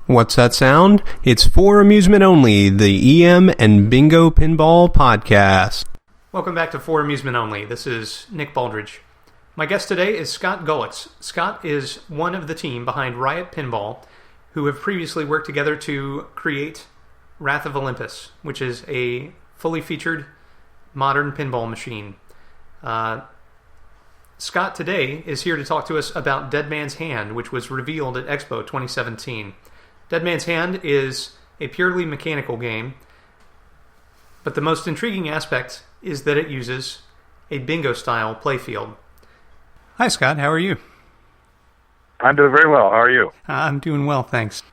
What's that sound? It's For Amusement Only, the EM and Bingo Pinball podcast. Welcome back to For Amusement Only. This is Nick Baldridge. My guest today is Scott Gullicks. Scott is one of the team behind Riot Pinball, who have previously worked together to create Wrath of Olympus, which is a fully featured modern pinball machine. Scott today is here to talk to us about Dead Man's Hand, which was revealed at Expo 2017. Dead Man's Hand is a purely mechanical game, but the most intriguing aspect is that it uses a bingo-style playfield. Hi, Scott. How are you? I'm doing very well. How are you? I'm doing well, thanks.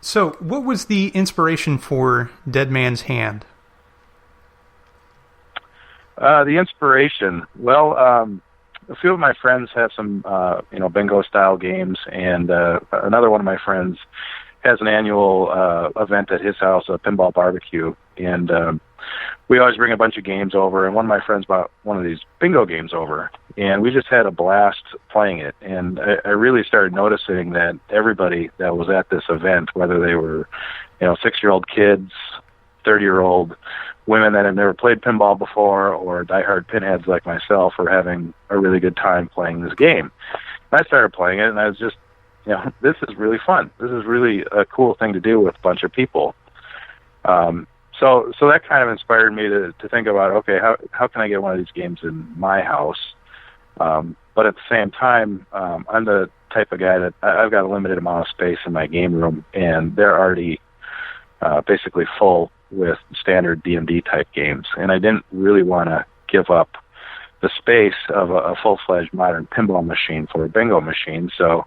So, what was the inspiration for Dead Man's Hand? The inspiration, well, a few of my friends have some, bingo-style games, and another one of my friends has an annual event at his house, a pinball barbecue, and we always bring a bunch of games over, and one of my friends brought one of these bingo games over, and we just had a blast playing it, and I really started noticing that everybody that was at this event, whether they were, 6-year-old kids, 30-year-old women that have never played pinball before, or diehard pinheads like myself, were having a really good time playing this game. And I started playing it, and I was just, this is really fun. This is really a cool thing to do with a bunch of people. So that kind of inspired me to think about, okay, how can I get one of these games in my house? But at the same time, I'm the type of guy that I've got a limited amount of space in my game room, and they're already basically full with standard DMD type games. And I didn't really want to give up the space of a full-fledged modern pinball machine for a bingo machine. So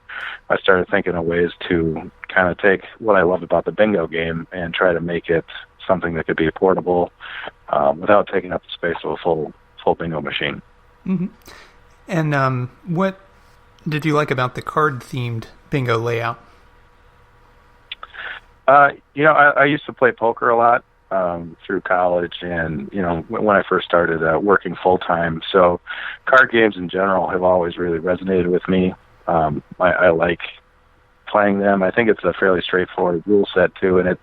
I started thinking of ways to kind of take what I love about the bingo game and try to make it something that could be portable without taking up the space of a full bingo machine. Mm-hmm. And what did you like about the card-themed bingo layout? I used to play poker a lot through college, and when I first started working full time. So card games in general have always really resonated with me. I like playing them. I think it's a fairly straightforward rule set too, and it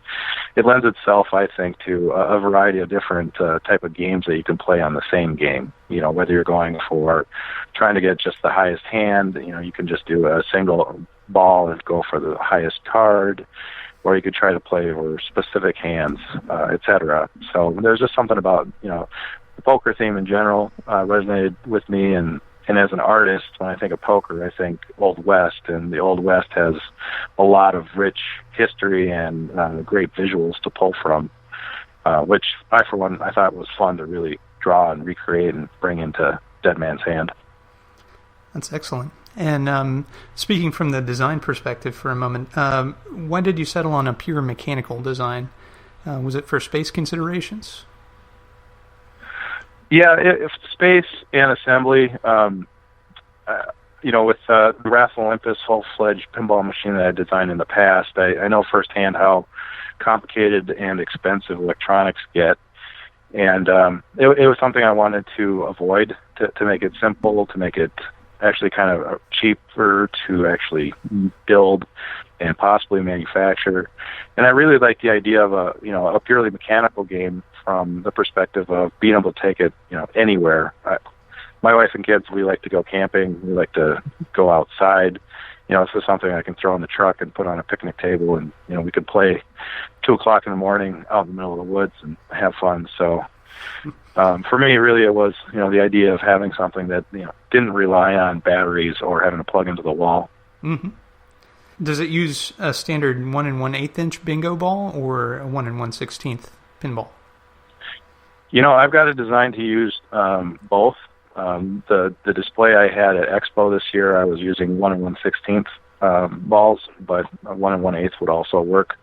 lends itself, I think, to a variety of different type of games that you can play on the same game. Whether you're going for trying to get just the highest hand, you can just do a single ball and go for the highest card, or you could try to play over specific hands, etc. So there's just something about, the poker theme in general resonated with me, and as an artist, when I think of poker, I think Old West, and the Old West has a lot of rich history and great visuals to pull from, which I thought was fun to really draw and recreate and bring into Dead Man's Hand. That's excellent. And speaking from the design perspective for a moment, why did you settle on a pure mechanical design? Was it for space considerations? Yeah, if space and assembly, with the Wrath of Olympus full-fledged pinball machine that I designed in the past, I know firsthand how complicated and expensive electronics get. And it was something I wanted to avoid, to make it simple, to make it actually kind of cheaper to actually build and possibly manufacture. And I really like the idea of a purely mechanical game from the perspective of being able to take it, anywhere. My wife and kids, we like to go camping. We like to go outside. This is something I can throw in the truck and put on a picnic table, and, we could play 2:00 in the morning out in the middle of the woods and have fun. So for me, really, it was, the idea of having something that, didn't rely on batteries or having to plug into the wall. Mm-hmm. Does it use a standard 1 1/8 inch bingo ball or a 1 1/16 pinball? I've got it designed to use both. The display I had at Expo this year, I was using 1 1/16 balls, but 1 1/8 would also work.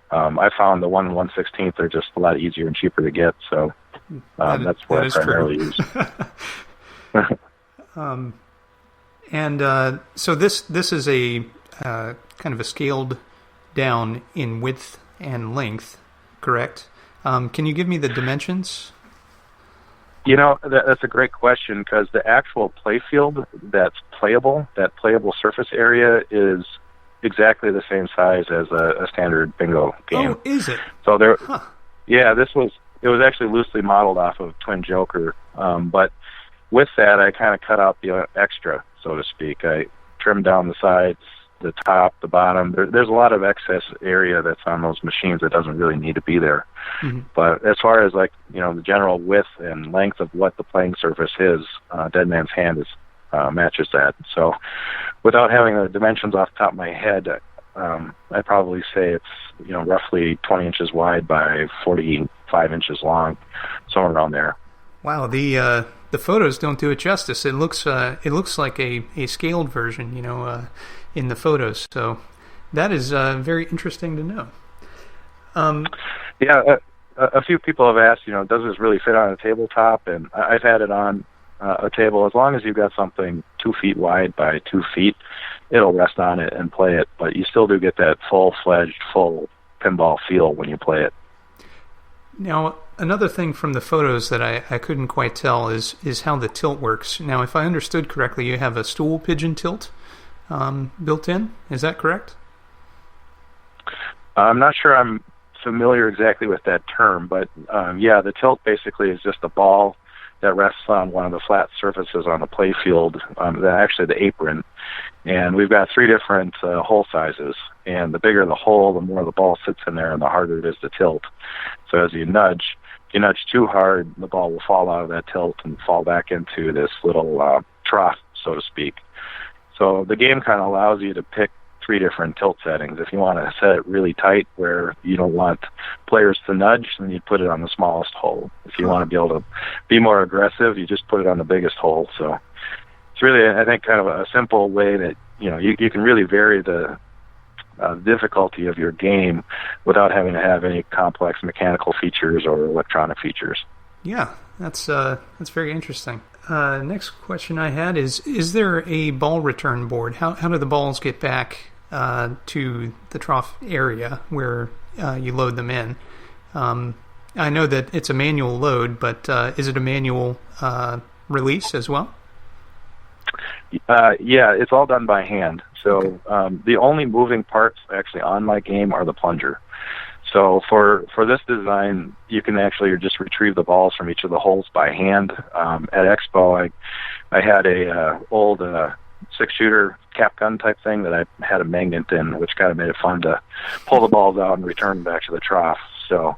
I found the 1 1/16 are just a lot easier and cheaper to get, so that's what I primarily use. So this is a kind of a scaled down in width and length, correct? Can you give me the dimensions? That's a great question, because the actual playfield that's playable, that playable surface area, is exactly the same size as a standard bingo game. Oh, is it? So there, Huh. yeah, it was actually loosely modeled off of Twin Joker, but with that, I kind of cut out the extra, so to speak. I trimmed down the sides, the top, the bottom. There's a lot of excess area that's on those machines that doesn't really need to be there. Mm-hmm. But as far as like, the general width and length of what the playing surface is, Dead Man's Hand matches that. So without having the dimensions off the top of my head, I'd probably say it's, roughly 20 inches wide by 45 inches long, somewhere around there. Wow, the photos don't do it justice. It looks like a scaled version, in the photos. So that is very interesting to know. Yeah, a few people have asked, does this really fit on a tabletop? And I've had it on a table. As long as you've got something 2 feet wide by 2 feet, it'll rest on it and play it. But you still do get that full-fledged, full pinball feel when you play it. Now, another thing from the photos that I couldn't quite tell is how the tilt works. Now, if I understood correctly, you have a stool pigeon tilt built in. Is that correct? I'm not sure I'm familiar exactly with that term, but yeah, the tilt basically is just a ball that rests on one of the flat surfaces on the play field, actually the apron. And we've got 3 different hole sizes, and the bigger the hole, the more the ball sits in there, and the harder it is to tilt. So as you nudge, if you nudge too hard, the ball will fall out of that tilt and fall back into this little trough, so to speak. So the game kind of allows you to pick 3 different tilt settings. If you want to set it really tight where you don't want players to nudge, then you put it on the smallest hole. If you want to be able to be more aggressive, you just put it on the biggest hole. So it's really, I think, kind of a simple way that you can really vary the difficulty of your game without having to have any complex mechanical features or electronic features. Yeah, that's very interesting. Next question I had is there a ball return board? How do the balls get back to the trough area where you load them in? I know that it's a manual load, but is it a manual release as well? Yeah, it's all done by hand. So the only moving parts actually on my game are the plunger. So for this design, you can actually just retrieve the balls from each of the holes by hand. At Expo, I had a old 6-shooter cap gun type thing that I had a magnet in, which kind of made it fun to pull the balls out and return them back to the trough. So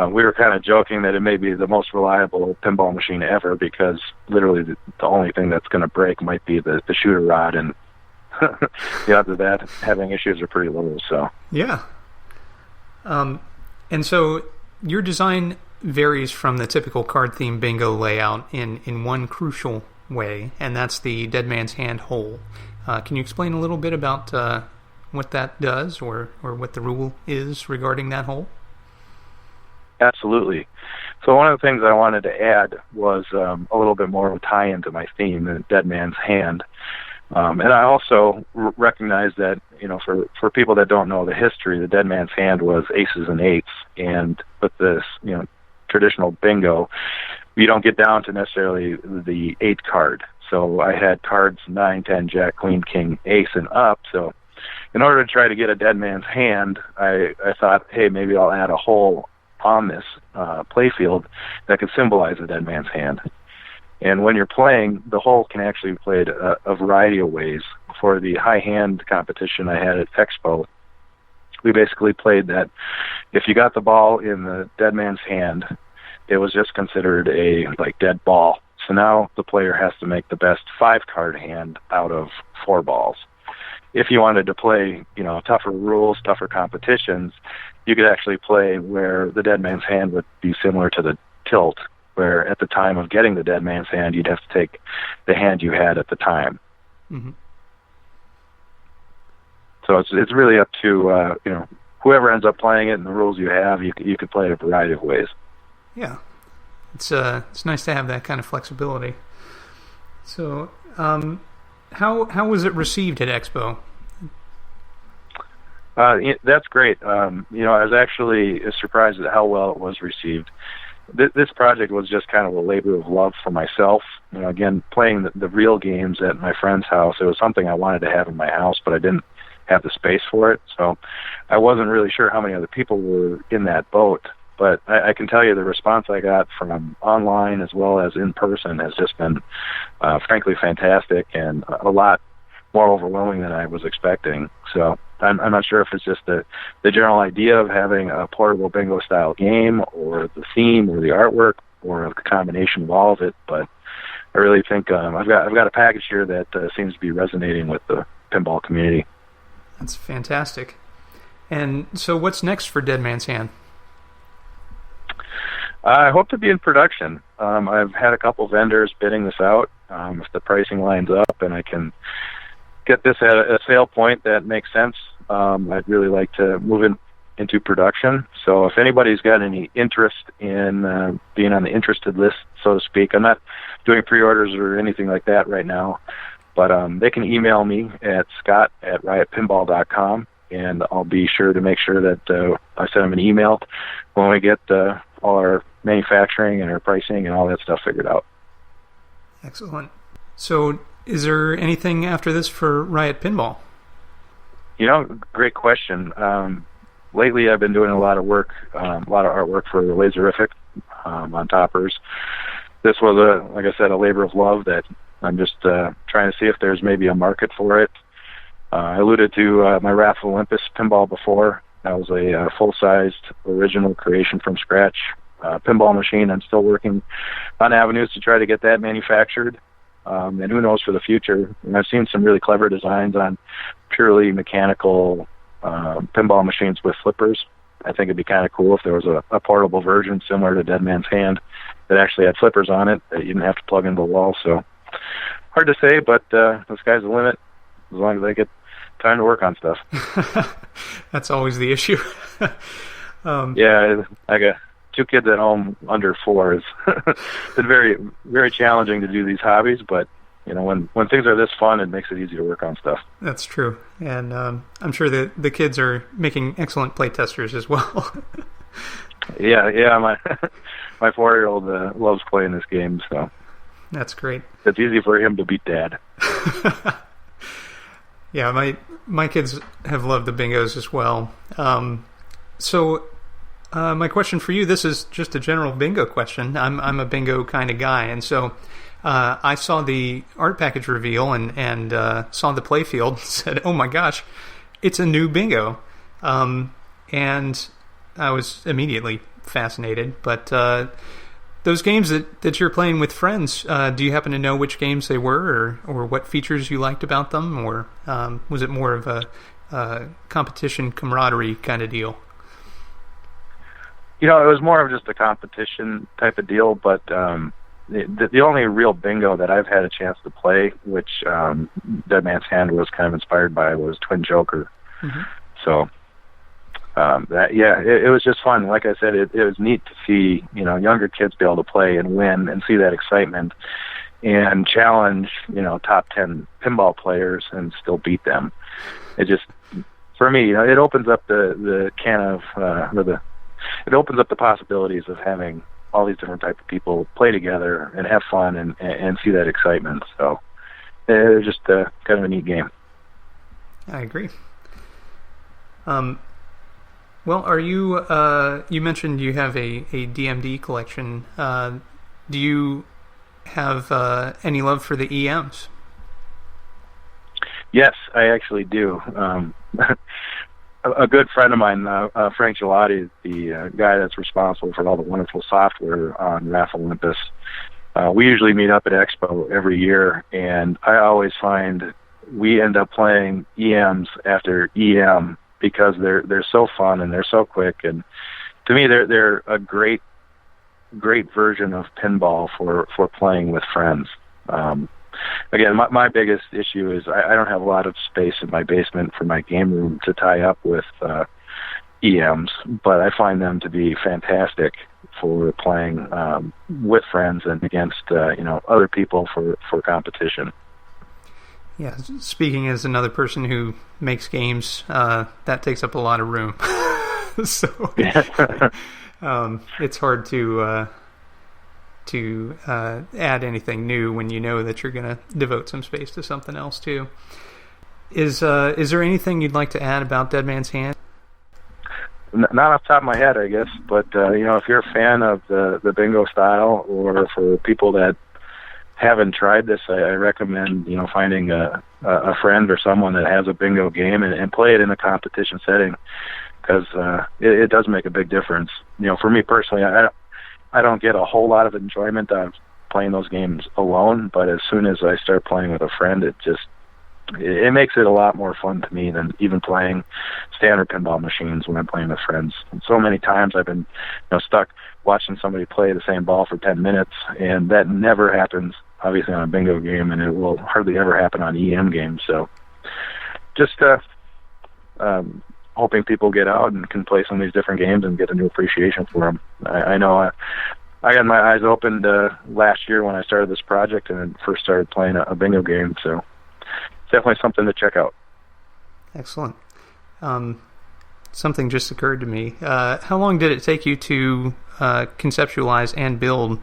we were kind of joking that it may be the most reliable pinball machine ever, because literally the only thing that's going to break might be the shooter rod, and the odds of that having issues are pretty low. So yeah. And so your design varies from the typical card-themed bingo layout in one crucial way, and that's the Dead Man's Hand hole. Can you explain a little bit about what that does, or what the rule is regarding that hole? Absolutely. So one of the things I wanted to add was a little bit more of a tie-in to my theme, the Dead Man's Hand. And I also recognize that, for people that don't know the history, the Dead Man's Hand was aces and eights, and with this, traditional bingo, you don't get down to necessarily the 8 card. So I had cards 9, 10, Jack, Queen, King, Ace, and up. So in order to try to get a Dead Man's Hand, I thought, hey, maybe I'll add a hole on this playfield that could symbolize a Dead Man's Hand. And when you're playing, the hole can actually be played a variety of ways. For the high hand competition I had at Expo, we basically played that if you got the ball in the Dead Man's Hand, it was just considered a dead ball. So now the player has to make the best 5-card hand out of 4 balls. If you wanted to play, tougher rules, tougher competitions, you could actually play where the Dead Man's Hand would be similar to the tilt, where at the time of getting the Dead Man's Hand, you'd have to take the hand you had at the time. Mm-hmm. So it's really up to whoever ends up playing it and the rules you have. You could play it a variety of ways. Yeah, it's nice to have that kind of flexibility. So, how was it received at Expo? That's great. I was actually surprised at how well it was received. This project was just kind of a labor of love for myself. Again, playing the real games at my friend's house, it was something I wanted to have in my house, but I didn't have the space for it. So I wasn't really sure how many other people were in that boat. But I can tell you the response I got from online as well as in person has just been, frankly, fantastic and a lot more overwhelming than I was expecting. So I'm not sure if it's just the general idea of having a portable bingo-style game or the theme or the artwork or a combination of all of it, but I really think I've got a package here that seems to be resonating with the pinball community. That's fantastic. And so what's next for Dead Man's Hand? I hope to be in production. I've had a couple vendors bidding this out. If the pricing lines up and I can get this at a sale point that makes sense, I'd really like to move into production. So if anybody's got any interest in being on the interested list, so to speak, I'm not doing pre-orders or anything like that right now, but they can email me at scott@riotpinball.com, and I'll be sure to make sure that I send them an email when we get all our manufacturing and our pricing and all that stuff figured out. Excellent. So is there anything after this for Riot Pinball? Great question. Lately I've been doing a lot of work, a lot of artwork for Laserific on toppers. This was, like I said, a labor of love that I'm just trying to see if there's maybe a market for it. I alluded to my Raffle Olympus pinball before. That was a full-sized original creation from scratch pinball machine. I'm still working on avenues to try to get that manufactured. And who knows for the future. And I've seen some really clever designs on purely mechanical pinball machines with flippers. I think it'd be kind of cool if there was a portable version similar to Dead Man's Hand that actually had flippers on it that you didn't have to plug into the wall. So hard to say, but the sky's the limit as long as I get time to work on stuff. That's always the issue. Yeah, I got 2 kids at home under 4. It's been very, very challenging to do these hobbies, but when things are this fun, it makes it easy to work on stuff. That's true, and I'm sure that the kids are making excellent play testers as well. Yeah, my 4-year-old loves playing this game, so that's great. It's easy for him to beat Dad. Yeah, my kids have loved the bingos as well. So my question for you, this is just a general bingo question. I'm a bingo kind of guy, and so I saw the art package reveal and saw the playfield and said, oh my gosh, it's a new bingo. And I was immediately fascinated. But those games that you're playing with friends, do you happen to know which games they were or what features you liked about them? Or was it more of a competition camaraderie kind of deal? It was more of just a competition type of deal, but the only real bingo that I've had a chance to play, which Dead Man's Hand was kind of inspired by, was Twin Joker. Mm-hmm. So it was just fun. Like I said, it was neat to see younger kids be able to play and win and see that excitement and challenge top 10 pinball players and still beat them. It just, for me, it opens up the can of it opens up the possibilities of having all these different type of people play together and have fun and see that excitement. So it was just kind of a neat game. I agree. Well, are you? You mentioned you have a DMD collection. Do you have any love for the EMs? Yes, I actually do. A good friend of mine, Frank Gelati, the guy that's responsible for all the wonderful software on Raffle Olympus. We usually meet up at Expo every year, and I always find we end up playing EMs after EM because they're so fun and they're so quick, and to me they're a great version of pinball for playing with friends. Again, my biggest issue is I don't have a lot of space in my basement for my game room to tie up with EMs, but I find them to be fantastic for playing with friends and against other people for competition. Yeah, speaking as another person who makes games, that takes up a lot of room. So it's hard to add anything new when you know that you're going to devote some space to something else too. Is there anything you'd like to add about Dead Man's Hand? Not off the top of my head, I guess, but if you're a fan of the bingo style, or for people that haven't tried this, I recommend finding a friend or someone that has a bingo game and play it in a competition setting, because it does make a big difference. For me personally, I don't get a whole lot of enjoyment out of playing those games alone, but as soon as I start playing with a friend, it makes it a lot more fun to me than even playing standard pinball machines when I'm playing with friends. And so many times I've been stuck watching somebody play the same ball for 10 minutes, and that never happens, obviously, on a bingo game, and it will hardly ever happen on EM games. So just hoping people get out and can play some of these different games and get a new appreciation for them. I know I got my eyes opened last year when I started this project and first started playing a bingo game, so it's definitely something to check out. Excellent. Something just occurred to me. How long did it take you to conceptualize and build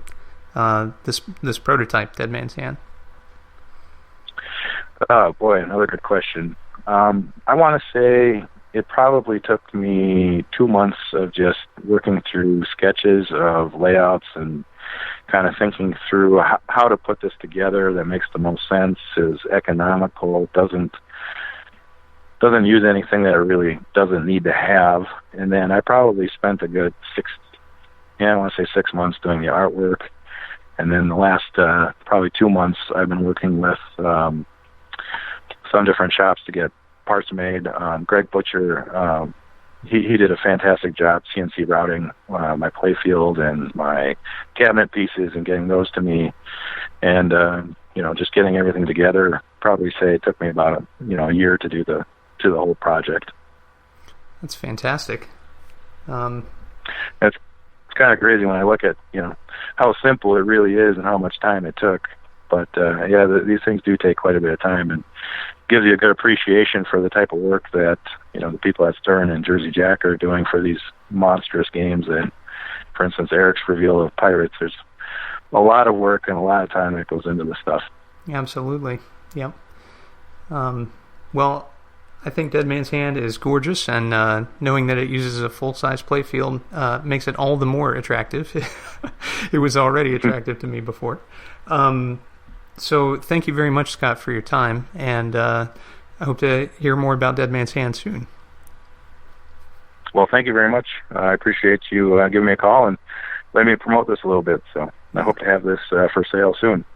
this prototype, Dead Man's Hand? Oh, boy, another good question. I want to say it probably took me 2 months of just working through sketches of layouts and kind of thinking through how to put this together that makes the most sense, is economical, doesn't use anything that it really doesn't need to have. And then I probably spent a good 6 months doing the artwork. And then the last probably 2 months I've been working with some different shops to get parts made. Greg Butcher, he did a fantastic job CNC routing my playfield and my cabinet pieces and getting those to me. And, just getting everything together, probably say it took me about a year to do the whole project. That's fantastic. It's kind of crazy when I look at how simple it really is and how much time it took. But these things do take quite a bit of time, and gives you a good appreciation for the type of work that the people at Stern and Jersey Jack are doing for these monstrous games. And for instance, Eric's reveal of Pirates, there's a lot of work and a lot of time that goes into this stuff. Absolutely. Yep. Well, I think Dead Man's Hand is gorgeous, and knowing that it uses a full-size playfield makes it all the more attractive. It was already attractive to me before. So thank you very much, Scott, for your time, and I hope to hear more about Dead Man's Hand soon. Well, thank you very much. I appreciate you giving me a call and letting me promote this a little bit. So I hope to have this for sale soon.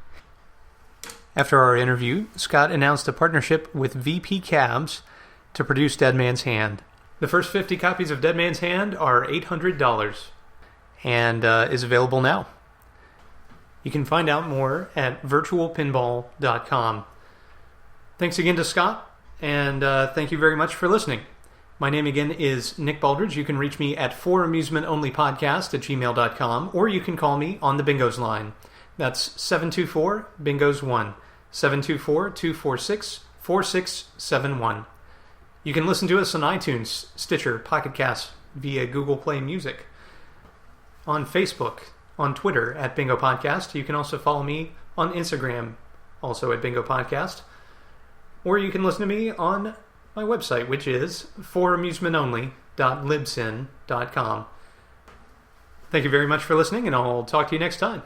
After our interview, Scott announced a partnership with VPCabs to produce Dead Man's Hand. The first 50 copies of Dead Man's Hand are $800 and is available now. You can find out more at virtualpinball.com. Thanks again to Scott, and thank you very much for listening. My name again is Nick Baldridge. You can reach me at foramusementonlypodcast@gmail.com, or you can call me on the Bingos line. That's 724-BINGOS1, 724-246-4671. You can listen to us on iTunes, Stitcher, Pocket Cast, via Google Play Music, on Facebook, on Twitter at Bingo Podcast. You can also follow me on Instagram, also at Bingo Podcast. Or you can listen to me on my website, which is foramusementonly.libsyn.com. Thank you very much for listening, and I'll talk to you next time.